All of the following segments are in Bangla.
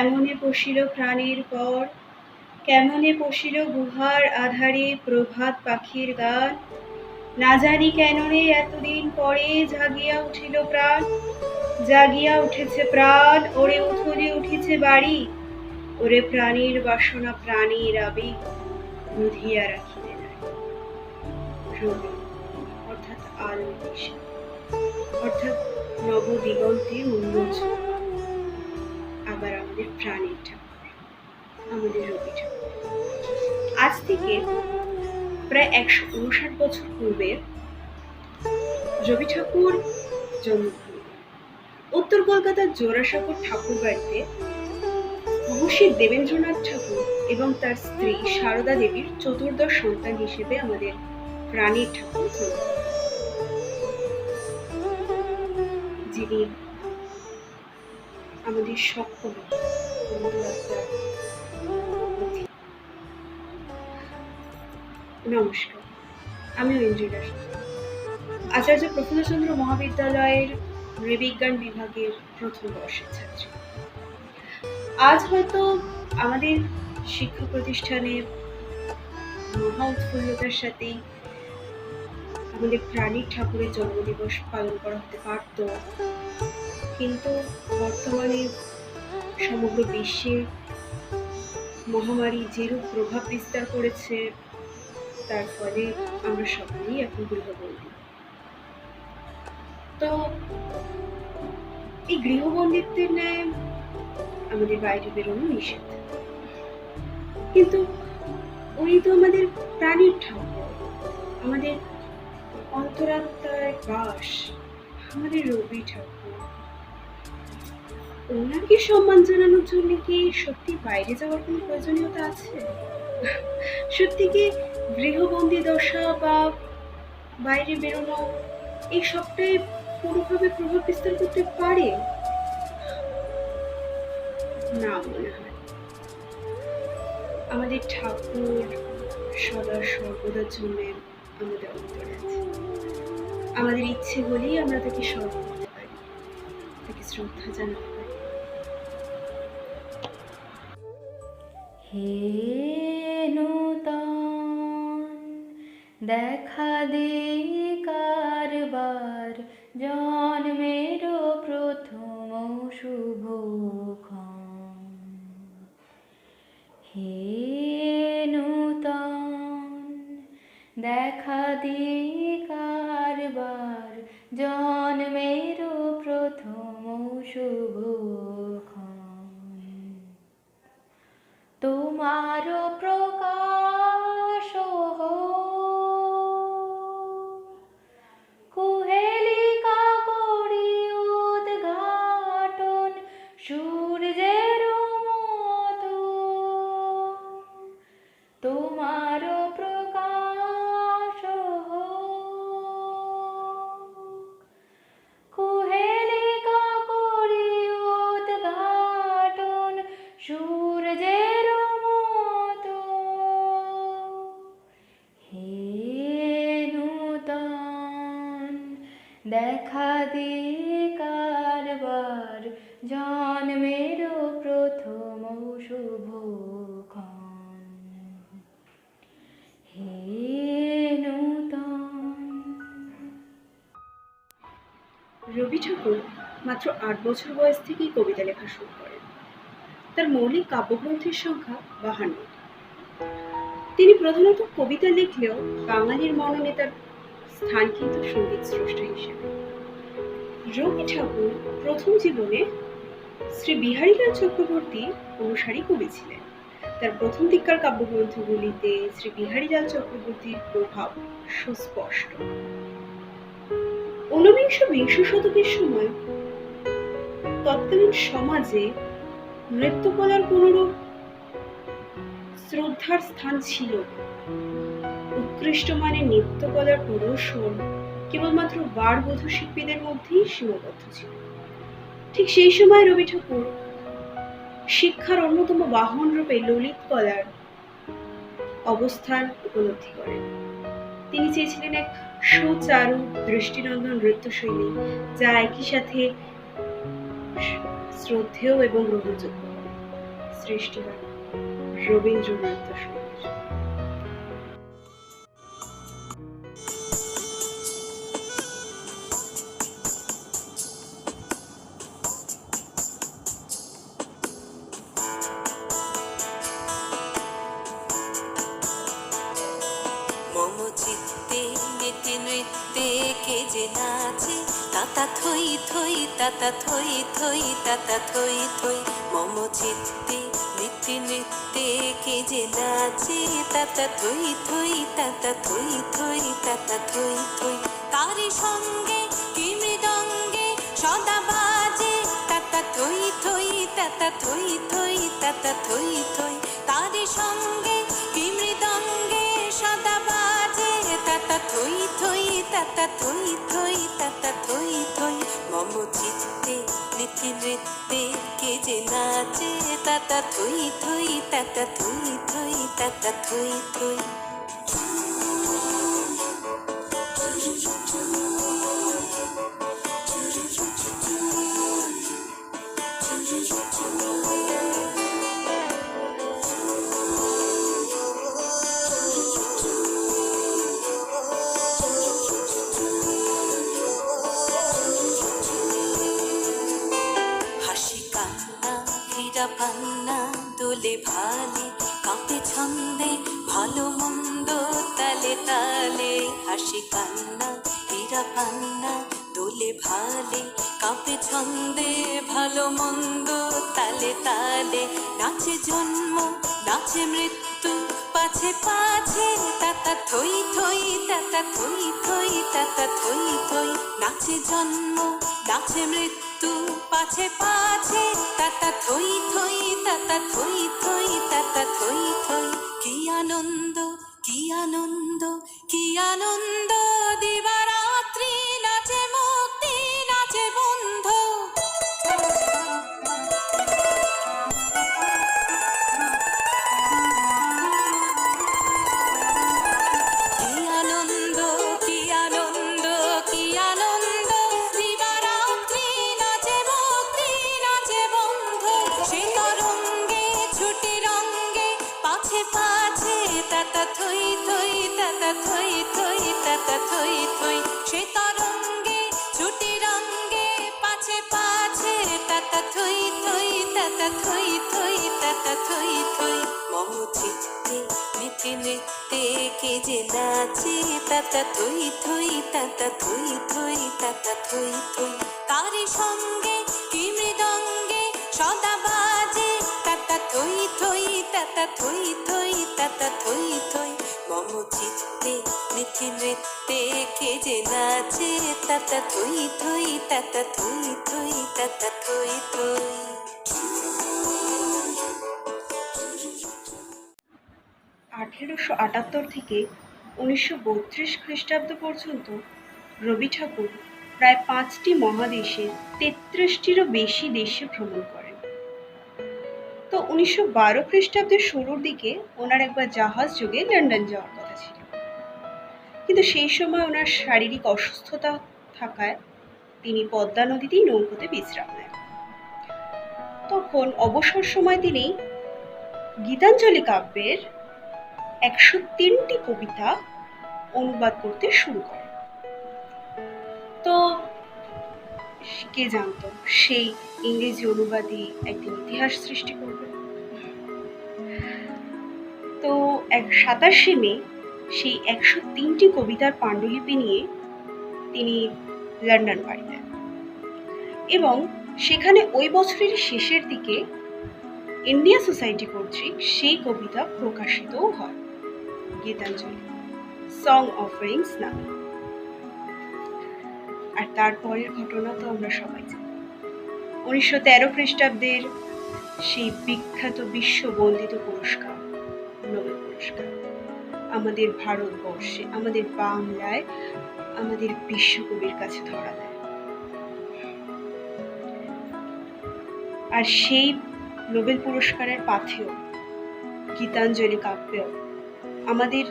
কেমনে পশিল প্রাণের পর, কেমনে পশিল গুহার আধারে প্রভাত পাখির গান। না জানি কেনরে এতদিন পরে জাগিয়া উঠিল প্রাণ, জাগিয়া উঠেছে প্রাণ, ওরে উথলে উঠেছে বাড়ি, ওরে প্রাণীর বাসনা প্রাণীর আবেগ রুধিয়া রাখিতে নাই। রবি অর্থাৎ আলোর দিশা, অর্থাৎ নবদিগন্তের উন্মোচন। আবার আমাদের প্রাণের ঠাকুর, আমাদের রবি ঠাকুর। আজ থেকে প্রায় ১৫৯ বছর পূর্বে রবি ঠাকুর জন্মগ্রহণ। উত্তর কলকাতার জোড়াসাঁকোর ঠাকুর বাড়িতে মহর্ষি দেবেন্দ্রনাথ ঠাকুর এবং তার স্ত্রী সারদা দেবীর চতুর্দশ সন্তান হিসেবে আমাদের প্রাণের ঠাকুর জন্ম, যিনি আমাদের সকলের বন্ধুবান্ধব। নমস্কার, আমি ঐন্দ্রিলা সাহা, আচার্য প্রফুল্লচন্দ্র মহাবিদ্যালয়ের নৃবিজ্ঞান বিভাগের প্রথম বর্ষের ছাত্রী। আজ হয়তো আমাদের শিক্ষা প্রতিষ্ঠানে মহা উৎফুল্লতার সাথেই আমাদের প্রাণীর ঠাকুরের জন্মদিবস পালন করা হতে পারত, কিন্তু বর্তমানে সমগ্র বিশ্বে মহামারী যেরূপ প্রভাব বিস্তার করেছে, তার ফলে আমরা সকলেই এখন গৃহবন্দী। তো এই গৃহবন্দিত্বের ন্যায় আমাদের বাইরে বেরোনো নিষেধ, কিন্তু উনি তো আমাদের প্রাণীর ঠাকুর, আমাদের অন্তরাত্মার বাস, আমাদের রবি ঠাকুর। ওনাকে সম্মান জানানোর জন্য কি সত্যি বাইরে যাওয়ার কোনো প্রয়োজনীয়তা আছে? সত্যি কি গৃহবন্দী দশা বা বাইরে বেরোনো এই সবটাই পুরোভাবে প্রভাব বিস্তার করতে পারে? না, মনে হয় আমাদের ঠাকুর সদা সর্বদার জন্য আমাদের অন্তরে আছে। আমাদের ইচ্ছে হলেই আমরা তাকে স্মরণ করতে পারি, তাকে শ্রদ্ধা জানাতে পারি। হে নূতন দেখা দে কারবার, জন্মের প্রথম শুভক্ষণ। হে নূতন দেখা দে কারবার, জন্মের প্রথম শুভক্ষণ। তোমার প্রকাশ কুহেলিকা করি উদ্ঘাটন, সূর্যের মতো তোমার প্রকাশ কুহেলিকা করি উদ্ঘাটন, সূর্যের মতো। হে নূতন দেখা দে কারবার, জন্মের প্রথম শুভক্ষণ। হে নূতন। রবি ঠাকুর মাত্র ৮ বছর বয়স থেকেই কবিতা লেখা শুরু করেন। তার মৌলিক কাব্যগ্রন্থের সংখ্যা ৫২। তিনি প্রধানত কবিতা লিখলেও বাঙালির মননে তার স্থান কিন্তু সঙ্গীত স্রষ্টা হিসেবে। রবি ঠাকুর প্রথম জীবনে শ্রী বিহারীলাল চক্রবর্তী অনুসারী কবি ছিলেন। তার প্রথম দিককার কাব্যগ্রন্থগুলিতে শ্রী বিহারীলাল চক্রবর্তীর প্রভাব সুস্পষ্ট। ঊনবিংশ বিংশ শতকের সময় তৎকালীন সমাজে নৃত্যকলার কোনরূপ শ্রদ্ধার স্থান ছিল। উৎকৃষ্ট মানের নৃত্যকলার প্রদর্শন কেবলমাত্র বারবধূ শিল্পীদের মধ্যেই সীমাবদ্ধ ছিল। ঠিক সেই সময় রবি ঠাকুর শিক্ষার অন্যতম বাহন রূপে ললিত কলার অবস্থান উপলব্ধি করেন। তিনি চেয়েছিলেন এক সুচারু দৃষ্টিনন্দন নৃত্যশৈলী, যা একই সাথে শ্রদ্ধেয় এবং গ্রহণযোগ্য। সৃষ্টি হয় রবীন্দ্রনাথ সঙ্গীত। মম চিত্তে নীতি নৃত্যে কে যে নাচে তাতা থই থই তাতা থই থই তাতা থই থই। মম চিত্তে নীতি নৃত্যে কে যে নাচে তাতা থই থই তাতা থই থই তাতা থই থই। তারি সঙ্গে কি মৃদঙ্গে সদা বাজে তাতা থই থই তাতা থই থই তাতা থই থই। তারি সঙ্গে কি মৃদঙ্গে সদা বাজে তাতা থই থই তাতা থই থই তাতা থই থই। মম চিত্তে নীতি নৃত্যে কে যে নাচে তাতা থই থই তাতা থই থই তাতা থই থই। হাসি কান্না হীরা পান্না দোলে ভালে কাঁপে ছন্দে ভালো মন্দ তালে তালে। হাসি কান্না হীরা পান্না দোলে ভালে কাঁপে ছন্দে ভালো মন্দ তালে তালে। নাচে জন্ম নাচে মৃত্যু পাছে পাছে তাতা থই থই তাতা থই থই তাতা থই থই। নাচে জন্ম নাচে মৃত্যু পাছে পাছে তাতা থই থই তাতা থই থই তাতা থই থই। কি আনন্দ কি আনন্দ কি আনন্দ দিবারাত্রি নাচে মুক্তি নাচে বন্ধু। কি আনন্দ কি আনন্দ কি আনন্দ দিবারাত্রি নাচে মুক্তি নাচে বন্ধু। সে তরঙ্গে ছুটি রঙ্গে পাছে পাছে তাতা থই থই তাতা থই থই তাতা থই থই। সে তরঙ্গে ছুটি রঙ্গে পাছে পাছে তাতা থই থই তাতা থই থই তাতা থই থই। মম চিত্তে নীতি নৃত্যে কে যে নাচে তাতা থই থই তাতা থই থই তাতা থই থই। তারি সঙ্গে কি মৃদঙ্গে সদা বাজে তাতা থই থই তাতা থই থই তাতা থই থই। মম চিত্তে নীতি নৃত্যে কে যে নাচে তাতা থই থই তাতা থই থই তাতা থই থই। 1878 থেকে 1932 খ্রিস্টাব্দ পর্যন্ত রবি ঠাকুর প্রায় 5টি মহাদেশের 33টিরও বেশি দেশে ভ্রমণ করেন। তো 1912 খ্রিস্টাব্দের শুরুর দিকে ওনার একবার জাহাজ যোগে লন্ডন যাওয়ার কথা ছিল, কিন্তু সেই সময় ওনার শারীরিক অসুস্থতা থাকায় তিনি পদ্মা নদীতেই নৌকোতে বিশ্রাম নেন। তখন অবসর সময় তিনি গীতাঞ্জলি কাব্যের 103টি কবিতা অনুবাদ করতে শুরু করেন। তো কে জানতো সেই ইংরেজি অনুবাদী একদিন ইতিহাস সৃষ্টি করবে। তো 27শে মে সেই 103টি কবিতার পাণ্ডুলিপি নিয়ে তিনি লন্ডন পাড়ি দেন এবং সেখানে ওই বছরের শেষের দিকে ইন্ডিয়া সোসাইটি কর্তৃক সেই কবিতা প্রকাশিতও হয়, গীতাঞ্জলি সং অফারিংস নামে। আর তারপরের ঘটনা তো আমরা সবাই জানি। 1913 খ্রিস্টাব্দের সেই বিখ্যাত বিশ্ববন্দিত পুরস্কার, নোবেল পুরস্কার, আমাদের ভারতবর্ষে, আমাদের বাংলায়, আমাদের বিশ্বকবির কাছে ধরা দেয়। আর সেই নোবেল পুরস্কারের পাথেয় গীতাঞ্জলি কাব্যেও আমাদের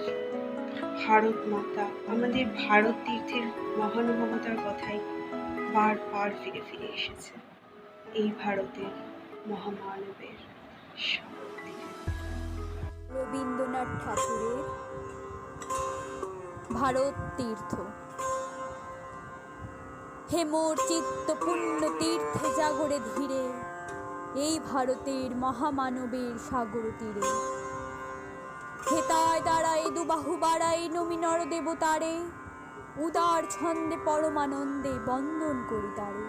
ভারত মাতা, আমাদের ভারত তীর্থের মহানুভবতার কথাই বারবার ফিরে ফিরে এসেছে। এই ভারতের মহামানবের রবীন্দ্রনাথ ঠাকুরের ভারত তীর্থ। হে মোর চিত্ত পুণ্য তীর্থে জাগরে ধীরে, এই ভারতের মহামানবের সাগর তীরে। হেতায় দাঁড়ায় দুবাহু বাড়াই নমি নর দেবতারে, উদার ছন্দে পরমানন্দে বন্দন করি তারে।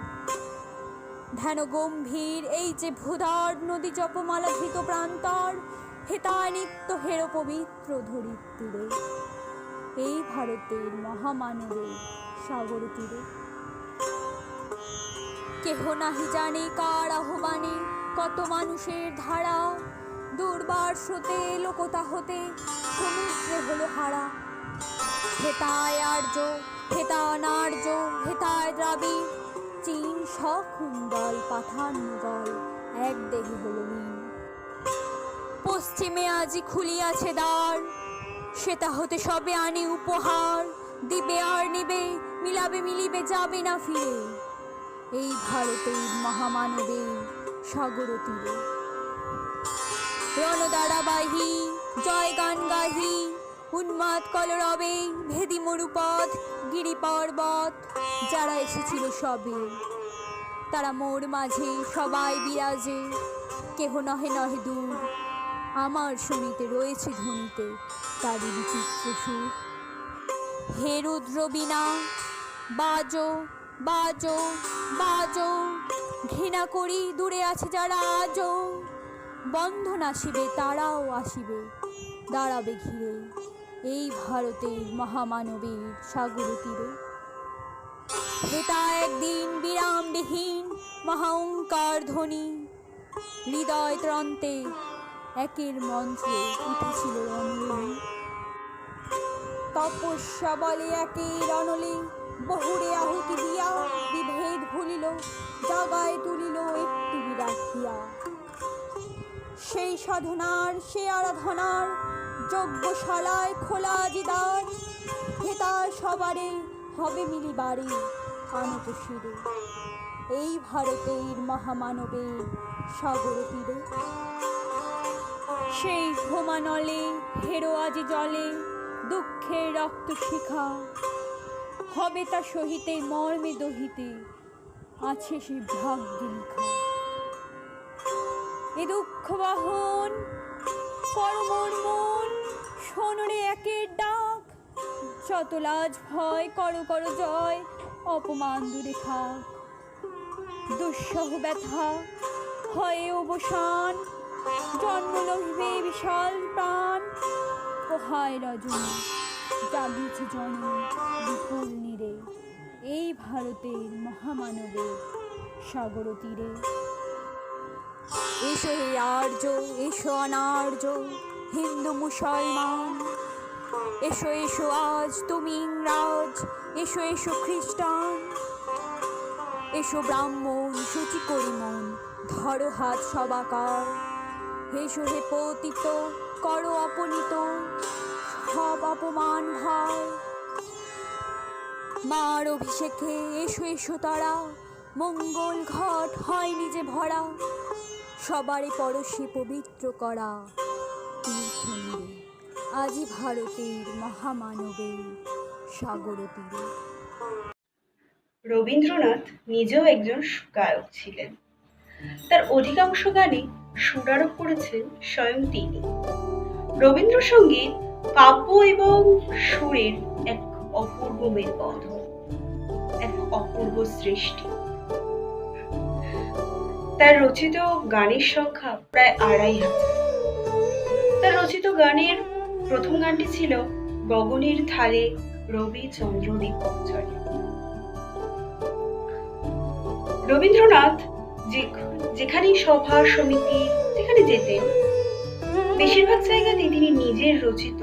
ধ্যান গম্ভীর এই যে ভূধার নদী জপমালা ধৃত প্রান্তর, হেতায় নিত্য হের পবিত্র ধরিত্রীরে, এই ভারতের মহামানবের সাগর তীরে। কেহ নাহি জানে কার আহ্বানে কত মানুষের ধারা, দুর্বার স্রোতে লোকতা হতে সমুদ্রে হলো হারা। হেতায় আর্য, হেতায় নার্য, হেতায় দ্রাবিড়, চীন সখুন্দল পাঠান মুগল এক দেহে হলো লীন। পশ্চিমে আজি খুলিয়াছে দ্বার, সেটা হতে সবে আনে উপহার। দিবে আর নিবে, মিলাবে মিলিবে, যাবে না ফিরে, এই ভারতের মহামানবের সাগর তীরে। রণদারা বাহি জয় গান গাহি, উন্মাদ কলরবে ভেদি মরুপথ গিরি পর্বত। যারা এসেছিল সবে, তারা মোর মাঝে সবাই বিরাজে। কেহ নহে নহে দূর, আমার শুনিতে রয়েছে ধ্বনিতে তারই বিচিত্র সুর। হে রুদ্র বীণা বাজো বাজো বাজো, ঘৃণা করি দূরে আছে যারা আজও। বন্ধন আসিবে তারাও আসিবে, দাঁড়াবে ঘিরে, এই ভারতের মহামানবের সাগর তীরে। হেতা একদিন বিরামবিহীন মহাঙ্কার ধ্বনি, হৃদয় ত্রন্তে একের মন্ত্রে উঠেছিল রণরণী। তপস্যা বলে একের অনলে, বহুরে আহুতি দিয়া বিভেদ ভুলিল, জাগায় তুলিল একটি বিরাখিয়া। সেই সাধনার সে আরাধনার যজ্ঞশালায় খোলা আজি দ্বার, হেতার সবারে হবে মিলিবারে আনত শিরে, এই ভারতের মহামানবের সাগর তীরে। সেই হোমানলে হেরো আজি জলে, দুঃখের রক্ত শিখা হবে তা সহিতে মর্মে দহিতে, আছে সে ভাগ্যে লিখা। এ দুঃখ বাহন পরমর মন, শোনরে একের ডাক। যত লাজ ভয় করো করো জয়, অপমান দূরে থাক। দুঃসহ ব্যথা হয় অবসান, জন্ম লহিবে বিশাল প্রাণ। ও হায় রজনী জাগিয়েছে জননী বিপুল নীরে, এই ভারতের মহামানবের সাগর তীরে। এসো হে আর্য, এসো অনার্য, হিন্দু মুসলমান, এসো এসো আজ তুমি ইংরাজ, এসো এসো খ্রিস্টান। এসো ব্রাহ্মণ সূচি করি মন, ধরো হাত সবাকার। এসো হে পতিত, করো অপনীত সব অপমান ভার। মার অভিষেকে এসো এসো তারা, মঙ্গল ঘট হয় নিজে ভরা। সবারই পরশে পবিত্র করা তীর্থ নীরে, আজি ভারতের মহামানবের সাগর তীরে। রবীন্দ্রনাথ নিজেও একজন গায়ক ছিলেন। তার অধিকাংশ গানে সুরারোপ করেছেন স্বয়ং তিনি। রবীন্দ্রসঙ্গীত কাব্য এবং সুরের এক অপূর্ব মেলবন্ধন, এক অপূর্ব সৃষ্টি। তার রচিত গানের সংখ্যা প্রায় ২৫০০। তার রচিত গানের প্রথম গানটি ছিল গগনের থালে রবি চন্দ্র দীপক জলে। রবীন্দ্রনাথ যেখানেই সভা সমিতি যেখানে যেতেন, বেশিরভাগ জায়গাতেই তিনি নিজের রচিত,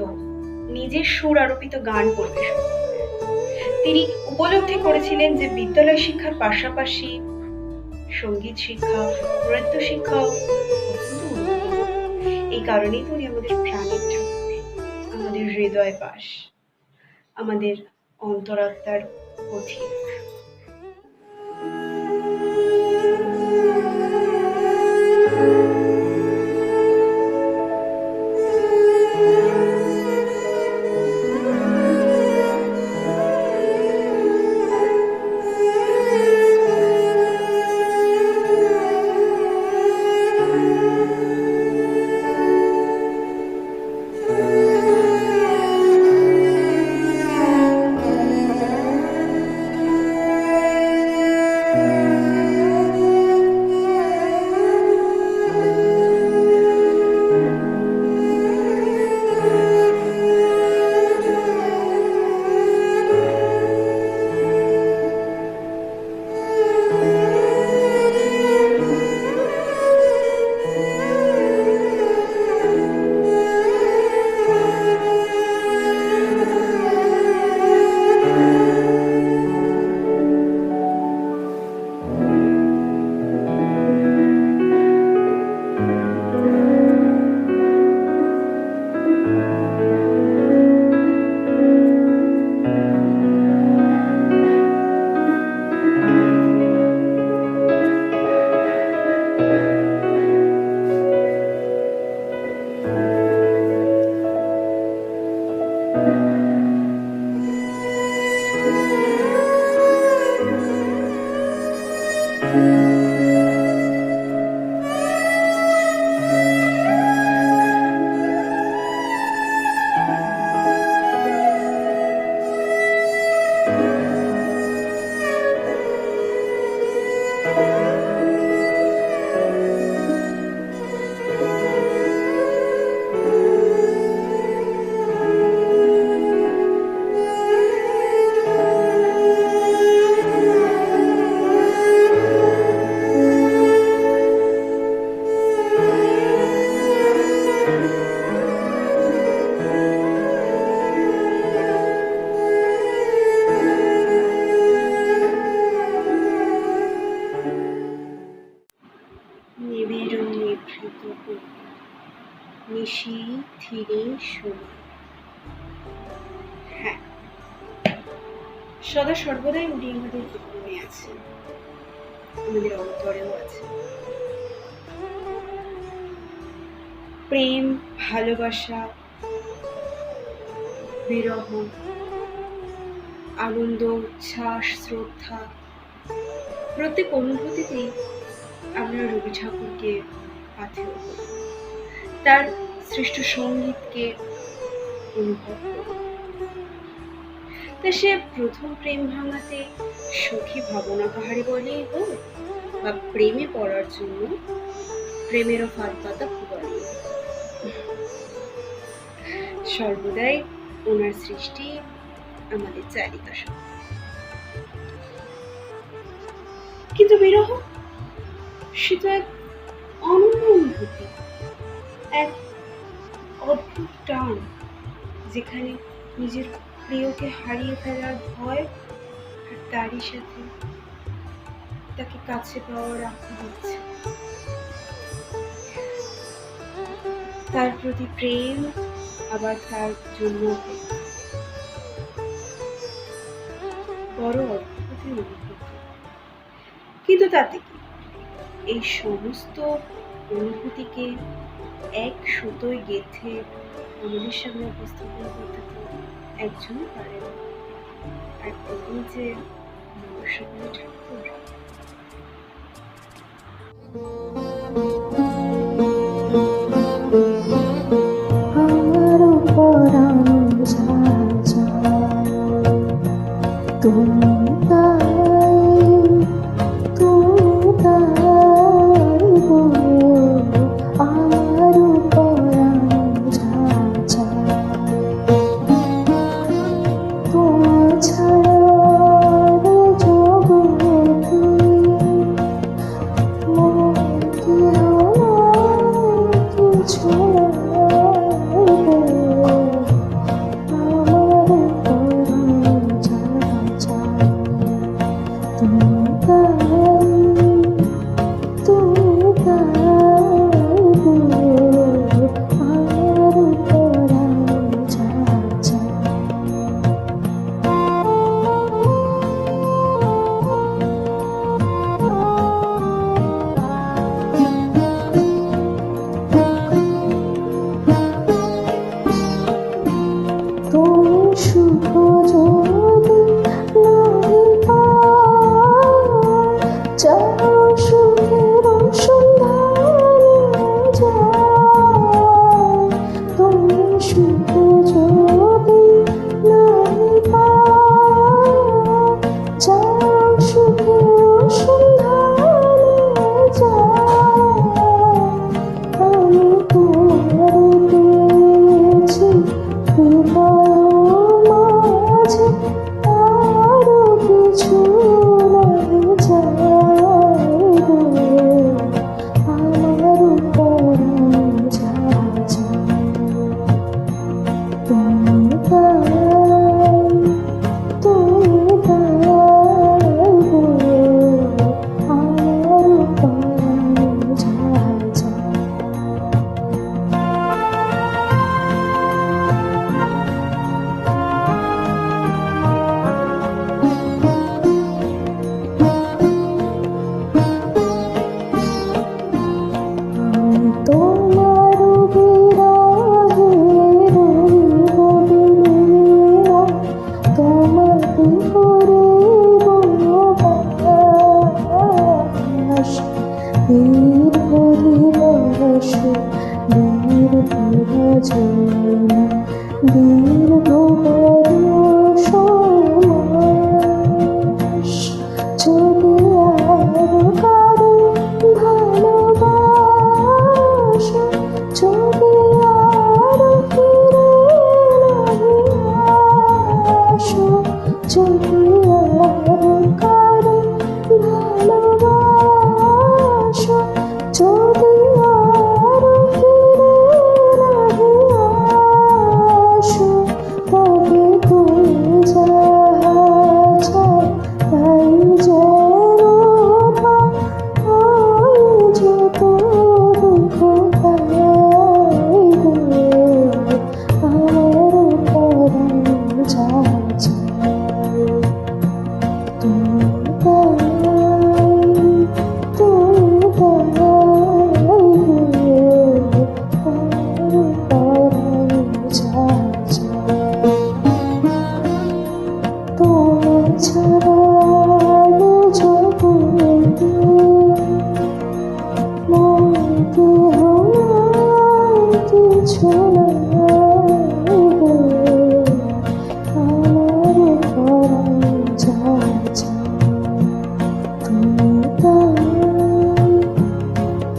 নিজের সুর আরোপিত গান পরিবেশন করতেন। তিনি উপলব্ধি করেছিলেন যে বিদ্যালয় শিক্ষার পাশাপাশি সঙ্গীত শিক্ষা, নৃত্য শিক্ষা এই কারণেই তো উনি আমাদের প্রাণের ঠাকুর, আমাদের হৃদয় বাস, আমাদের অন্তরাত্মার পথিক। সদা সর্বদাই উনি আমাদের জীবনে আছে, আমাদের অন্তরেও আছে। প্রেম, ভালোবাসা, বিরহ, আনন্দ, উচ্ছ্বাস, শ্রদ্ধা, প্রত্যেক অনুভূতিতেই আমরা রবি ঠাকুরকে পাথেয় করি, তার সৃষ্ট সঙ্গীতকে অনুভব করি। তা সে প্রথম প্রেম ভাঙাতে সখী ভাবনা কাহারি বলেই হোক, বা প্রেমে পড়ার জন্য প্রেমেরও ফাঁদ পাতা ফুবালি, সর্বদাই ওনার সৃষ্টি আমাদের চালিকা শক্তি। কিন্তু বিরহ সে তো এক অনন্য অনুভূতি, এক অদ্ভুত টান, যেখানে নিজের প্রিয়কে হারিয়ে ফেলার ভয় আর তারই সাথে তাকে কাছে পাওয়ার আশা হচ্ছে, তার প্রতি প্রেম, আবার তার জন্য অপেক্ষা। বড় অদ্ভুত অনুভূতি। কিন্তু তাতে কি, এই সমস্ত অনুভূতিকে এক সুতোয় গেঁথে আমাদের সামনে উপস্থাপন করতে তো একজনই পারেন, আর তিনি যে মনসামণি ঠাকুর। আমার পরাণ তুমি ছাড়া জগতে মন দেহ কিছু নাই গো, আমার পরাণ যা চায় তুমি তাই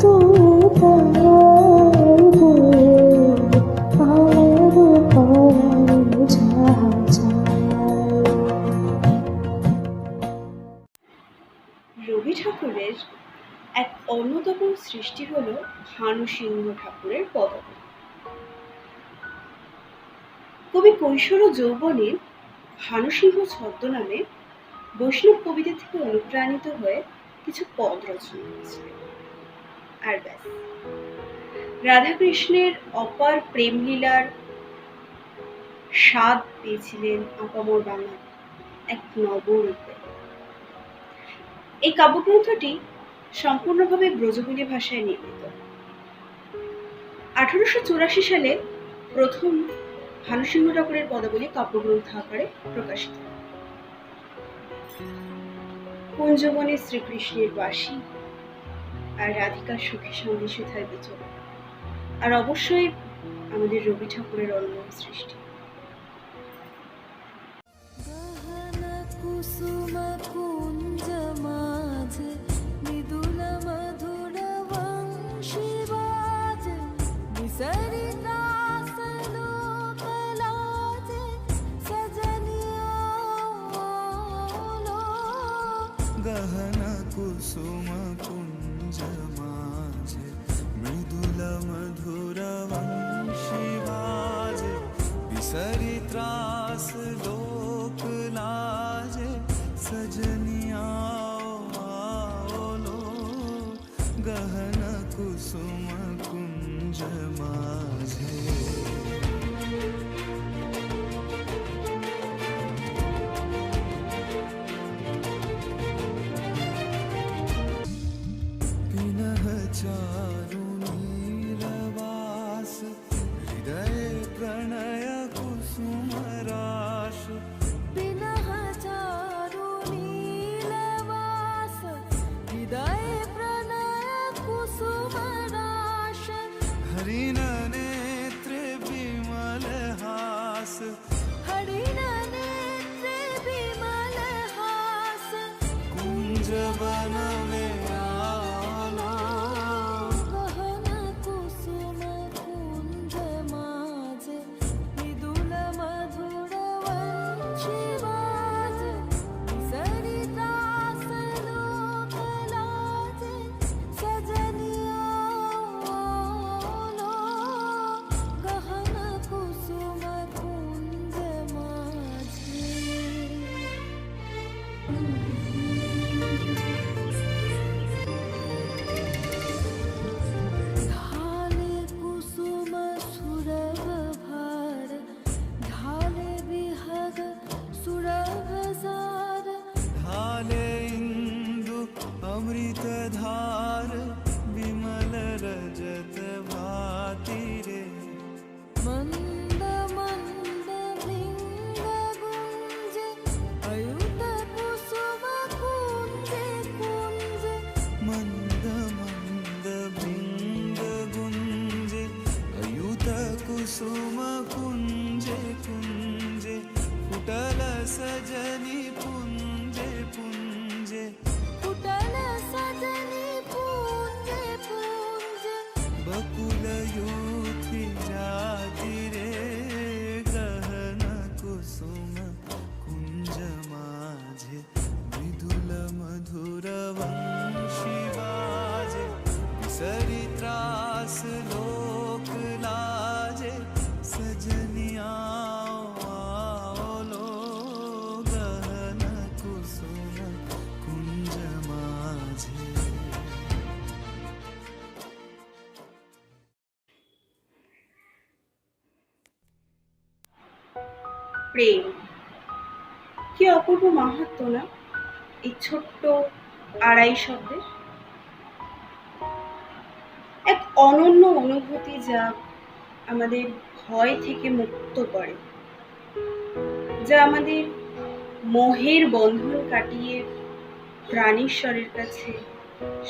গো, আমার পরাণ যা চায়। রবি ঠাকুরের এক অন্যতম সৃষ্টি হল ভানু সিংহ ঠাকুরের পদাবলী। কবি কৈশোর ও যৌবনে ভানু সিংহ ছদ্মনামে বৈষ্ণব কবিদের থেকে অনুপ্রাণিত হয়ে কিছু পদ রচনা করেছিলেন। আর ব্যাস, রাধাকৃষ্ণের অপার প্রেমলীলার স্বাদ পেয়েছিলেন আপামর বাংলা এক নবরূপে। এই কাব্যগ্রন্থটি সম্পূর্ণভাবে ব্রজবুলি ভাষায় নির্মিত। 1884 সালে প্রথম ভানু সিংহ ঠাকুরের পদাবলী কাব্যগ্রন্থ আকারে প্রকাশিত। কুঞ্জবনে শ্রীকৃষ্ণের বাসী, আর রাধিকার সুখী সঙ্গে সুধার বিচরণ, আর অবশ্যই আমাদের রবি ঠাকুরের অনন্য সৃষ্টি। গহনা কুসুম কুঞ্জ মাঝে মৃদুল মধুর বংশী বাজে, বিসরি দাস লোক লাজে, সজনিয়া লো। গহনা কুসুম কুঞ্জ মাঝে মৃদুল মধুর বংশী বাজে, বিসরি ত্রাস লোক লাজে, সজনিয়া লো। গহনা কুসুম কুঞ্জ মাঝে पिनः चारु नीलवास, हृदय प्रणय कुसुम राश। बिनः चारु नीलवास, हृदय प्रणय कुसुम राश। हरिण नेत्रे विमल हास, हरिण नेत्रे विमल हास। कुंज वन में आलो। गहना कुसुम कुंज माझे मृदुल मधुर वंशी बाजे, बिसरि दास लोक लाजे, सजनिया लो। गहना कुसुम कुंज माझे। ढाले कुसुम सुरभ भार, ढाले विहग सुरभ सार। ढाले इंदु अमृत धार, विमल रजत भाति रे। मंद मंद भृंग गुंजे, अयुत कुसुम कुंजे कुंजे। मंद मंद भृंग गुंजे, अयुत कुसुम कुंजे कुंजे। कुटल सजनी पुंजे पुंजे, कुटल सजनी पूंजे पूंजे। बकुल युथि जाति रे। गहना कुसुम कुंज माझे मृदुल मधुर वंशी बाजे, बिसरि त्रास लोक लाजे, सजनिया लो। गहना कुसुम कुंज माझे। প্রেম কি অপূর্ব মাহাত্ম্য না এই ছোট্ট আড়াই শব্দের। এক অনন্য অনুভূতি যা আমাদের ভয় থেকে মুক্ত করে, যা আমাদের মোহের বন্ধন কাটিয়ে প্রাণীশ্বরের কাছে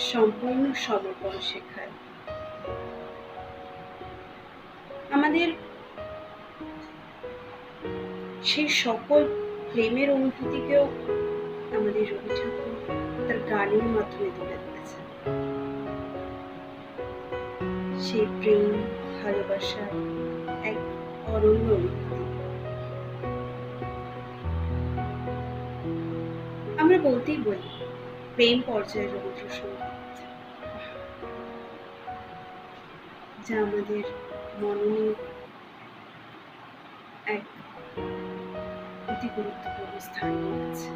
সম্পূর্ণ সমর্পণ শেখায়। আমাদের সেই সকল প্রেমের অনুভূতিকেও আমাদের রবি ঠাকুর তার গানের মাধ্যমে তুলে ধরেছেন। সেই প্রেম ভালোবাসা এক অরণ্য অনুভূতি। আমরা বলতেই বলি প্রেম পর্যায়ের রবীন্দ্রসঙ্গীত, যা আমাদের মননে এক অতি গুরুত্বপূর্ণ স্থান নিয়েছে।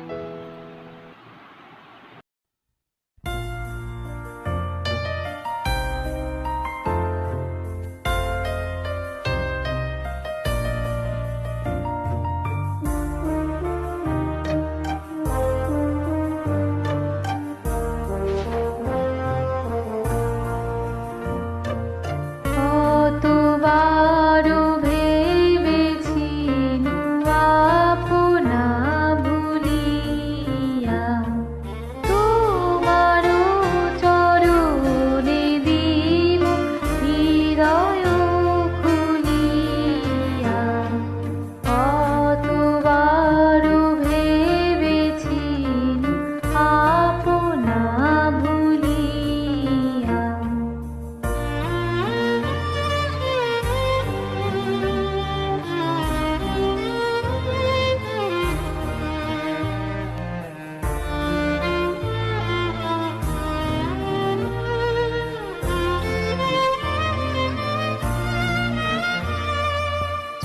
কতবার ভেবেছি আপনা ভুলিয়া তোমার চরণে দিল হৃদয় খুলিয়া। কতবার ভেবেছি আপনা ভুলিয়া।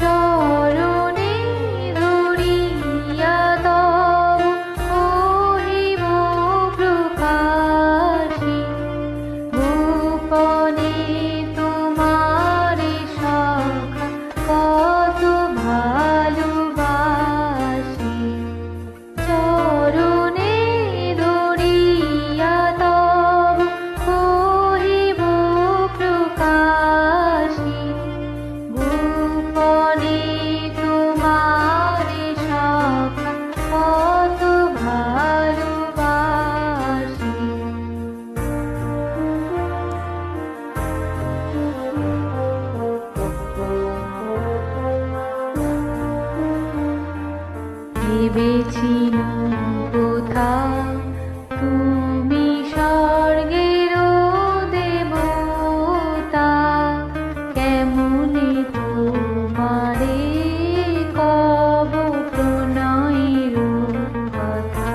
চরণে ধরিয়া তব কহিব প্রকাশী, গোপনে তোমারে সখা কত ভালোবাসি। চরণে ধরিয়া তব কহিব প্রকাশী, গোপনে তোমারে সখা কত ভালোবাসি। ভেবেছিল কোথা তুমি স্বর্গের দেবতা, কেমনে তোমারে কব প্রণয়ের কথা।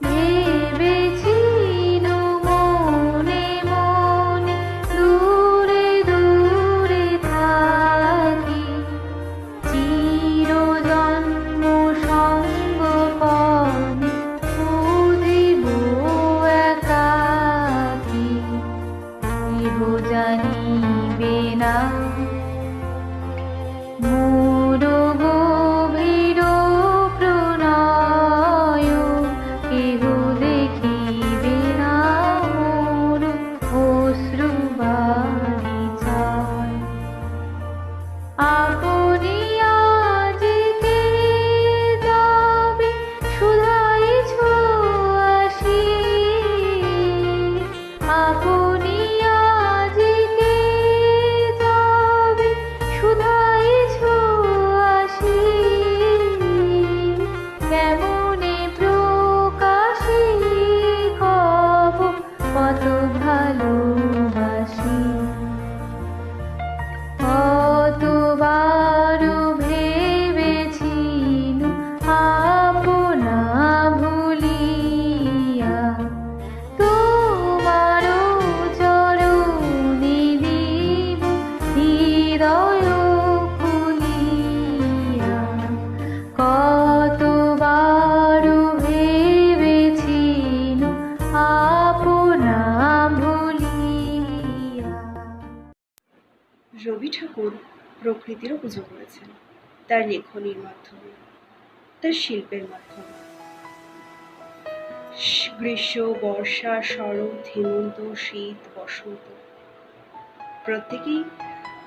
ভেবেছিল মনে মনে দূরে দূরে থাকি, চিরজন্ম সঙ্গপনে বুঝিব একাকী। কেহ জানিবে না মোর গভীর প্রণয়, কেহ দেখিবে না মোর অশ্রুবারি ছায়। আপনি আজিকে যাবে শুধাইছ আসি, আপনি আজিকে যাবে শুধাইছ আসি। কেমনে প্রকাশে কব কত ভালোবাসি। কতবার ভেবেছি আপনা ভুলিয়া, তোমার চরণে দিব হৃদয় খুলিয়া। কতবার ভেবেছি আপনা ভুলিয়া। রবি ঠাকুর প্রকৃতিরও পুজো করেছেন তার লেখনীর মাধ্যমে, তার শিল্পের মাধ্যমে। গ্রীষ্ম, বর্ষা, শরৎ, হেমন্ত, শীত, বসন্ত প্রত্যেকেই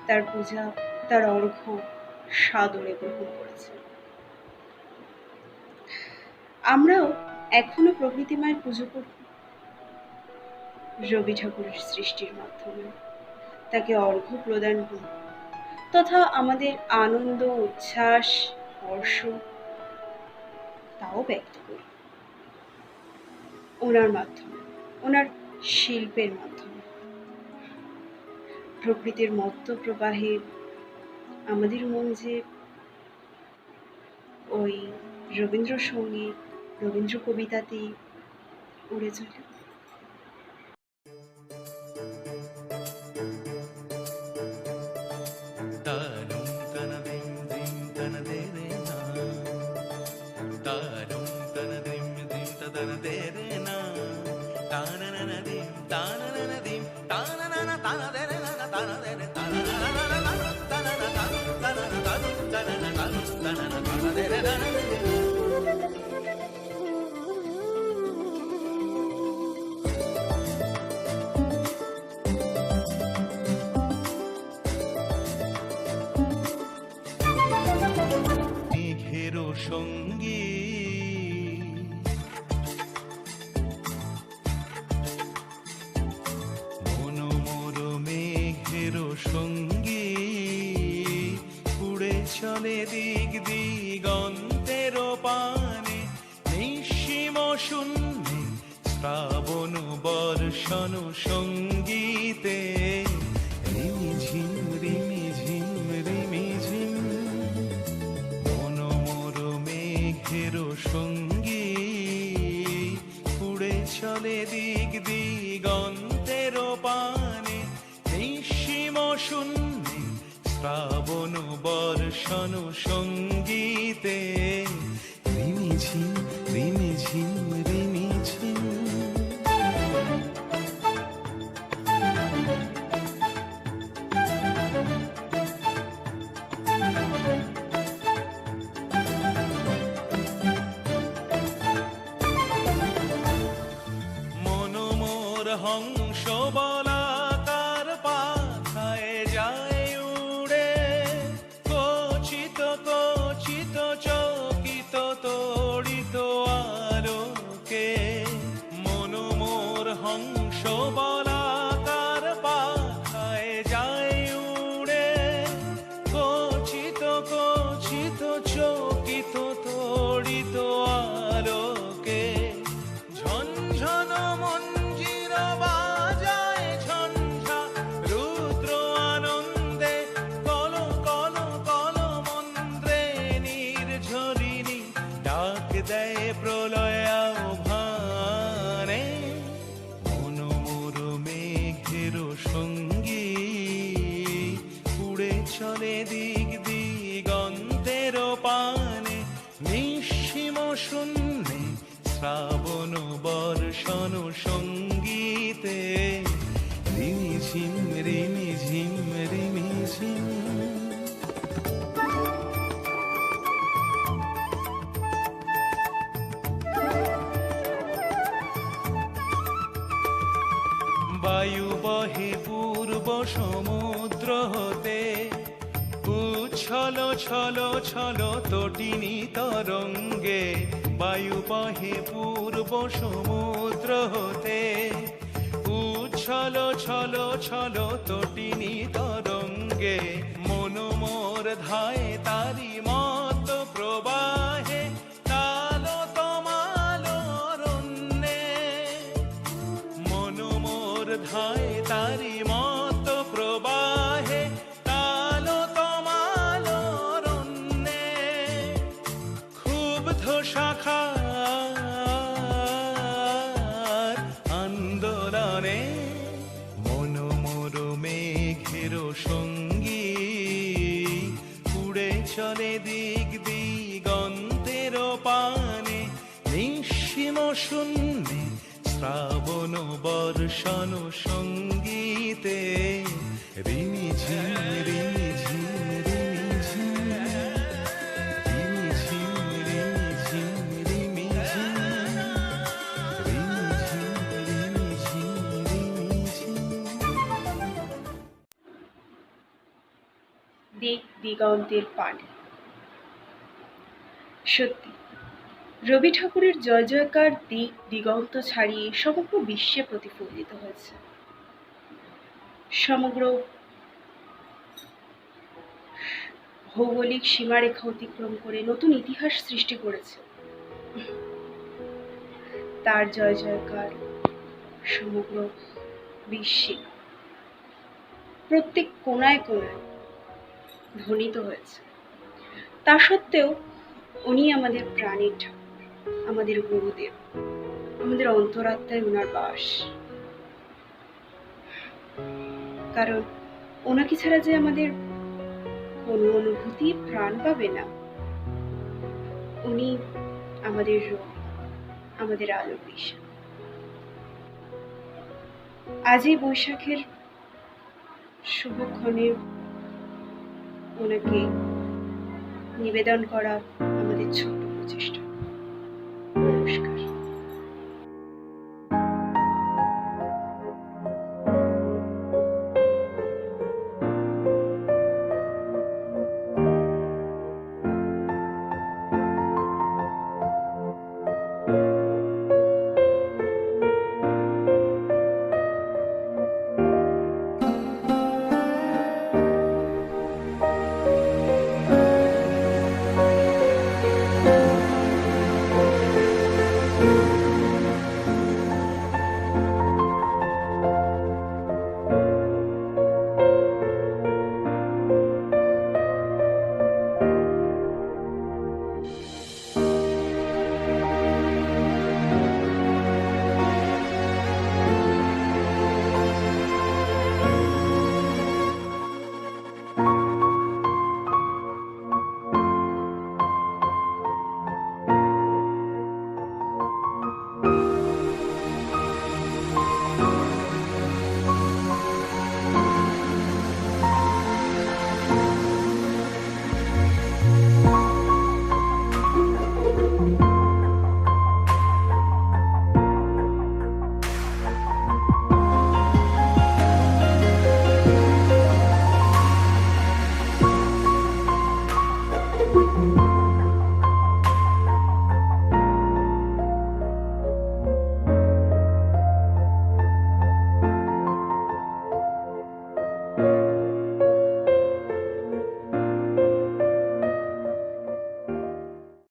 তার পূজা, তার অর্ঘ্য সাদরে গ্রহণ করেছে। আমরাও এখনো প্রকৃতি মায়ের পুজো করি রবি ঠাকুরের সৃষ্টির মাধ্যমে, তাকে অর্ঘ্য প্রদান করি, তথা আমাদের আনন্দ, উচ্ছ্বাস, হর্ষ তাও ব্যক্ত করি ওনার মাধ্যমে, ওনার শিল্পের মাধ্যমে। প্রকৃতির মত্ত প্রবাহে আমাদের মন যে ওই রবীন্দ্রসঙ্গীত, রবীন্দ্র কবিতাতেই উড়ে চলে। তানুম তন দিম দিম তন দে রে না, তানুম তন দিম দিম তন দে রে না, তাননন দিম তাননন দিম তাননন তান দে রে না তান দে রে তাননন তাননন তাননন তাননন তাননন তান দে রে না। মেঘেরও সঙ্গী মনোমোর মেঘেরও সঙ্গী উড়ে চলে দিক দিগন্তের পানে, নিঃসীম শূন্যে শ্রাবণ বর্ষণ সঙ্গীতে রিমিঝিম রিমিঝিম রিমিঝিম মনোমোর মেঘেরও সঙ্গী উড়ে চলে দিক দিগন্তের পানে, নিঃসীম শূন্যে শ্রাবণ বর্ষণ সঙ্গীতে রিমিঝিম রিমিঝিম রিমিঝিম। মনোমোর হংস বলাকার পাথায় যায় উড়ে, কচিত কচিত চকিত তড়িত আলোকে। মনোমোর হংস বলাকার পাথায় যায় উড়ে, কচিত কচিত চকিত তড়িত আলোকে। ঝনঝন মঞ্জির বাজায় ঝঞ্ঝা রুদ্র আনন্দে, কল কল কল মন্ত্রে নির্ঝরিণী ডাক দেয় প্রলয় আহ্বানে। মনোমোর মেঘেরও সঙ্গী উড়ে চলে দিক দিগন্তের পানে, নিঃসীম শূন্যে শ্রাবণ বর্ষণ সঙ্গীতে রিমিঝিম রিমিঝিম রিমিঝিম। বায়ু বহে পূর্ব সমুদ্র হতে, উচ্ছল ছল ছল তটিনী তরঙ্গে। বায়ু বহে পূর্ব সমুদ্র হতে, উচ্ছল ছল ছল তটিনী তরঙ্গে। মনোমোর ধায় তারি মত প্রবাহে, কালো তমালো অরণ্যে। মনোমোর ধায় তারি মত প্রবাহে, কালো তমালো অরণ্যে। ক্ষুব্ধ শাখার আন্দোলনে, মনোমোর মেঘেরও সঙ্গী উড়ে চলে দিক দিগন্তের পানে, নিঃসীম শূন্যে শ্রাবণ বর্ষণ সঙ্গীতে রিমিঝিম রিমিঝিম রিমিঝিম রিমিঝিম রিমিঝিম রিমিঝিম রিমিঝিম রিমিঝিম রিমিঝিম। দিক দিগন্তের পানে। সত্যি রবি ঠাকুরের জয় জয়কার দিক দিগন্ত ছাড়িয়ে সমগ্র বিশ্বে প্রতিফলিত হয়েছে। সমগ্র ভৌগোলিক সীমারেখা অতিক্রম করে নতুন ইতিহাস সৃষ্টি করেছে। তার জয় জয়কার সমগ্র বিশ্বে প্রত্যেক কোণায় কোণায় ধ্বনিত হয়েছে। তা সত্ত্বেও উনি আমাদের প্রাণের ঠাকুর, আমাদের গুরুদেব, আমাদের অন্তরাত্মায় ওনার বাস। কারণ ওনাকে ছাড়া যে আমাদের কোনো অনুভূতি প্রাণ পাবে না। উনি আমাদের রবি, আমাদের আলোর দিশা। আজ এই বৈশাখের শুভক্ষণে ওনাকে নিবেদন করা আমাদের ছোট্ট